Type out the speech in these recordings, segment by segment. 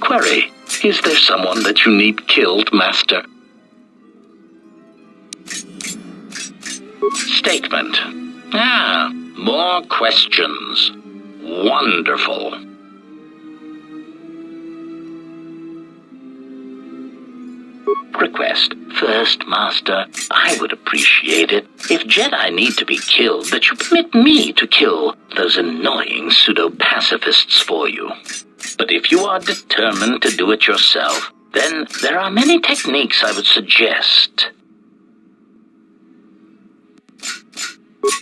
Query: is there someone that you need killed, Master? Statement: more questions. Wonderful. Request: First, Master, I would appreciate it if Jedi need to be killed, that you permit me to kill those annoying pseudo-pacifists for you. But if you are determined to do it yourself, then there are many techniques I would suggest.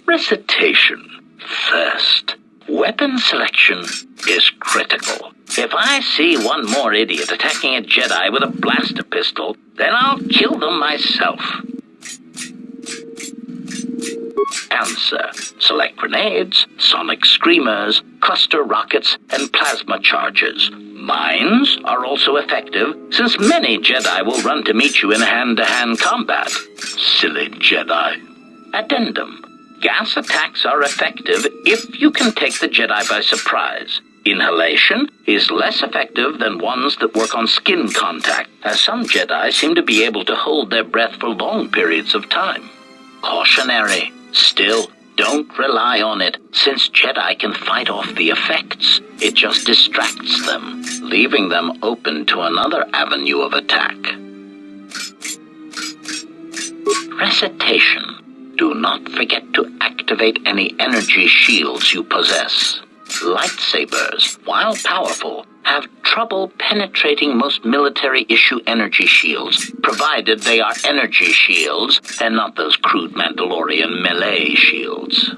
Recitation. First, weapon selection is critical. If I see one more idiot attacking a Jedi with a blaster pistol, then I'll kill them myself. Answer: select grenades, sonic screamers, cluster rockets, and plasma charges. Mines are also effective, since many Jedi will run to meet you in hand-to-hand combat. Silly Jedi. Addendum: gas attacks are effective if you can take the Jedi by surprise. Inhalation is less effective than ones that work on skin contact, as some Jedi seem to be able to hold their breath for long periods of time. Cautionary: still, don't rely on it, since Jedi can fight off the effects. It just distracts them, leaving them open to another avenue of attack. Recitation: do not forget to activate any energy shields you possess. Lightsabers, while powerful, have trouble penetrating most military-issue energy shields, provided they are energy shields and not those crude Mandalorian melee shields.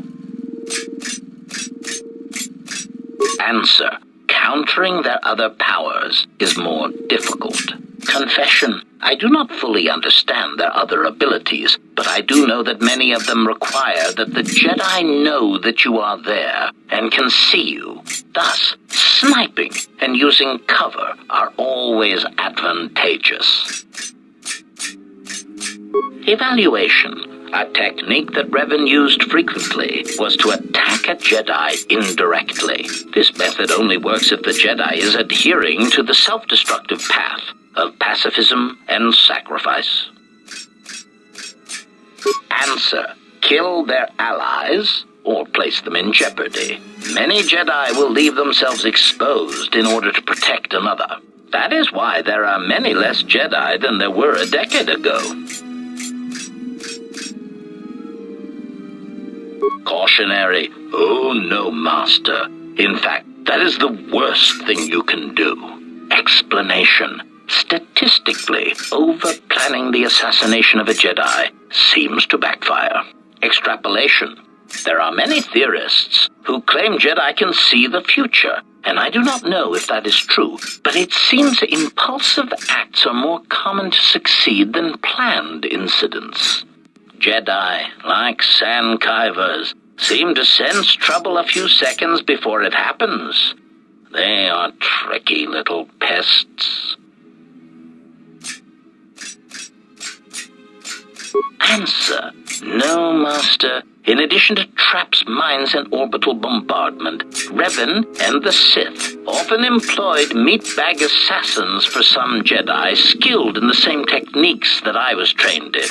Answer: countering their other powers is more difficult. Confession: I do not fully understand their other abilities, but I do know that many of them require that the Jedi know that you are there and can see you. Thus, sniping and using cover are always advantageous. Evaluation. A technique that Revan used frequently was to attack a Jedi indirectly. This method only works if the Jedi is adhering to the self-destructive path of pacifism and sacrifice. Answer: kill their allies or place them in jeopardy. Many Jedi will leave themselves exposed in order to protect another. That is why there are many less Jedi than there were a decade ago. Cautionary: oh no, Master. In fact, that is the worst thing you can do. Explanation: statistically, over-planning the assassination of a Jedi seems to backfire. Extrapolation: there are many theorists who claim Jedi can see the future, and I do not know if that is true, but it seems impulsive acts are more common to succeed than planned incidents. Jedi, like sandkivers, seem to sense trouble a few seconds before it happens. They are tricky little pests. Answer: no, Master. In addition to traps, mines, and orbital bombardment, Revan and the Sith often employed meatbag assassins for some Jedi skilled in the same techniques that I was trained in.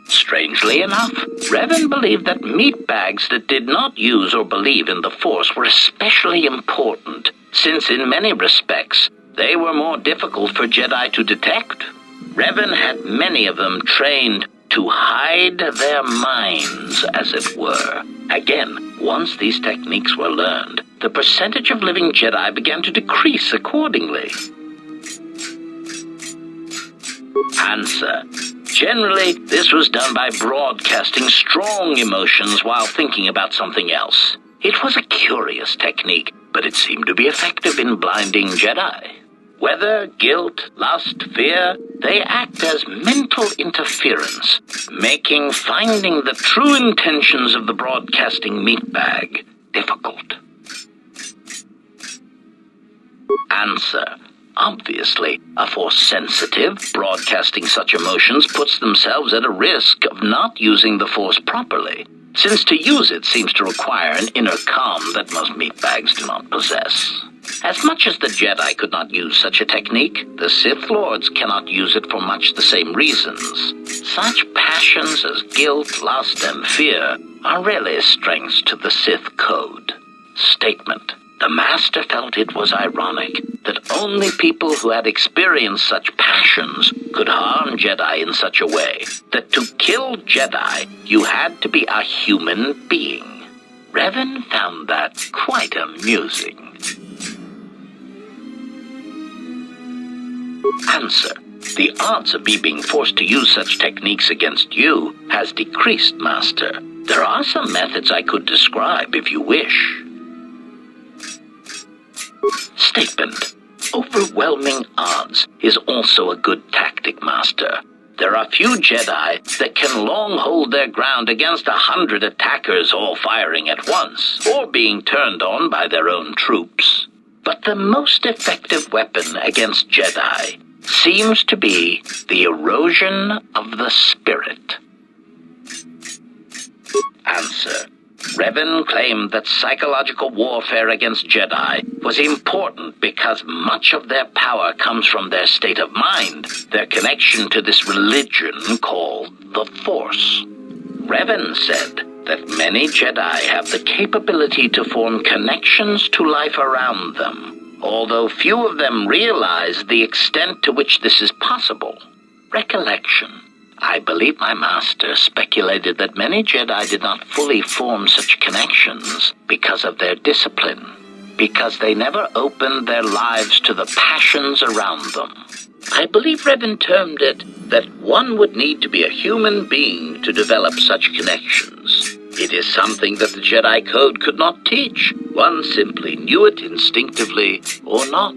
Strangely enough, Revan believed that meatbags that did not use or believe in the Force were especially important, since in many respects they were more difficult for Jedi to detect. Revan had many of them trained to hide their minds, as it were. Again, once these techniques were learned, the percentage of living Jedi began to decrease accordingly. Answer: generally, this was done by broadcasting strong emotions while thinking about something else. It was a curious technique, but it seemed to be effective in blinding Jedi. Whether guilt, lust, fear, they act as mental interference, making finding the true intentions of the broadcasting meatbag difficult. Answer: obviously, a Force-sensitive broadcasting such emotions puts themselves at a risk of not using the Force properly, since to use it seems to require an inner calm that most meatbags do not possess. As much as the Jedi could not use such a technique, the Sith Lords cannot use it for much the same reasons. Such passions as guilt, lust, and fear are really strengths to the Sith code. Statement. The Master felt it was ironic that only people who had experienced such passions could harm Jedi in such a way that to kill Jedi, you had to be a human being. Revan found that quite amusing. Answer. The odds of me being forced to use such techniques against you has decreased, Master. There are some methods I could describe if you wish. Statement. Overwhelming odds is also a good tactic, Master. There are few Jedi that can long hold their ground against 100 attackers all firing at once, or being turned on by their own troops. But the most effective weapon against Jedi seems to be the erosion of the spirit. Answer. Revan claimed that psychological warfare against Jedi was important because much of their power comes from their state of mind, their connection to this religion called the Force. Revan said that many Jedi have the capability to form connections to life around them, although few of them realize the extent to which this is possible. Recollection. I believe my master speculated that many Jedi did not fully form such connections because of their discipline, because they never opened their lives to the passions around them. I believe Revan termed it that one would need to be a human being to develop such connections. It is something that the Jedi Code could not teach. One simply knew it instinctively or not.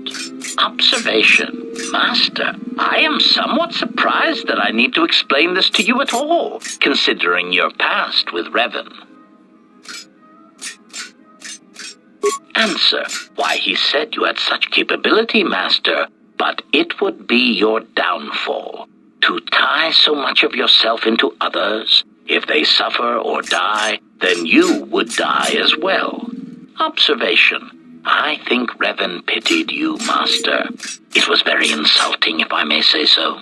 Observation. Master, I am somewhat surprised that I need to explain this to you at all, considering your past with Revan. Answer. Why, he said you had such capability, Master, but it would be your downfall. To tie so much of yourself into others, if they suffer or die, then you would die as well. Observation. I think Revan pitied you, Master. It was very insulting, if I may say so.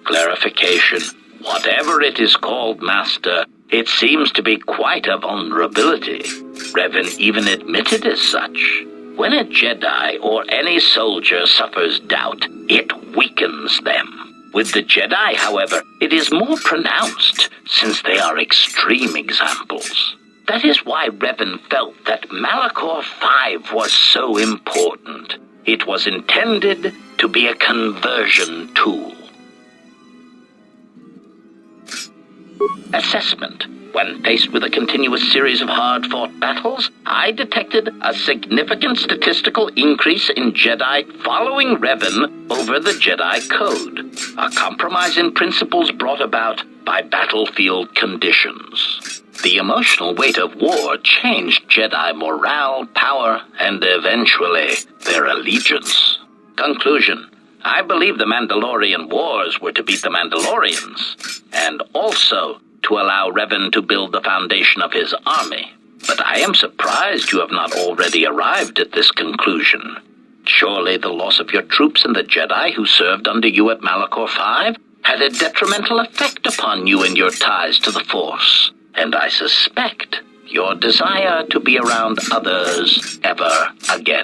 Clarification. Whatever it is called, Master, it seems to be quite a vulnerability. Revan even admitted as such. When a Jedi or any soldier suffers doubt, it weakens them. With the Jedi, however, it is more pronounced, since they are extreme examples. That is why Revan felt that Malachor 5 was so important. It was intended to be a conversion tool. Assessment. When faced with a continuous series of hard-fought battles, I detected a significant statistical increase in Jedi following Revan over the Jedi Code, a compromise in principles brought about by battlefield conditions. The emotional weight of war changed Jedi morale, power, and eventually their allegiance. Conclusion. I believe the Mandalorian Wars were to beat the Mandalorians, and also to allow Revan to build the foundation of his army. But I am surprised you have not already arrived at this conclusion. Surely the loss of your troops and the Jedi who served under you at Malachor 5 had a detrimental effect upon you and your ties to the Force. And I suspect your desire to be around others ever again.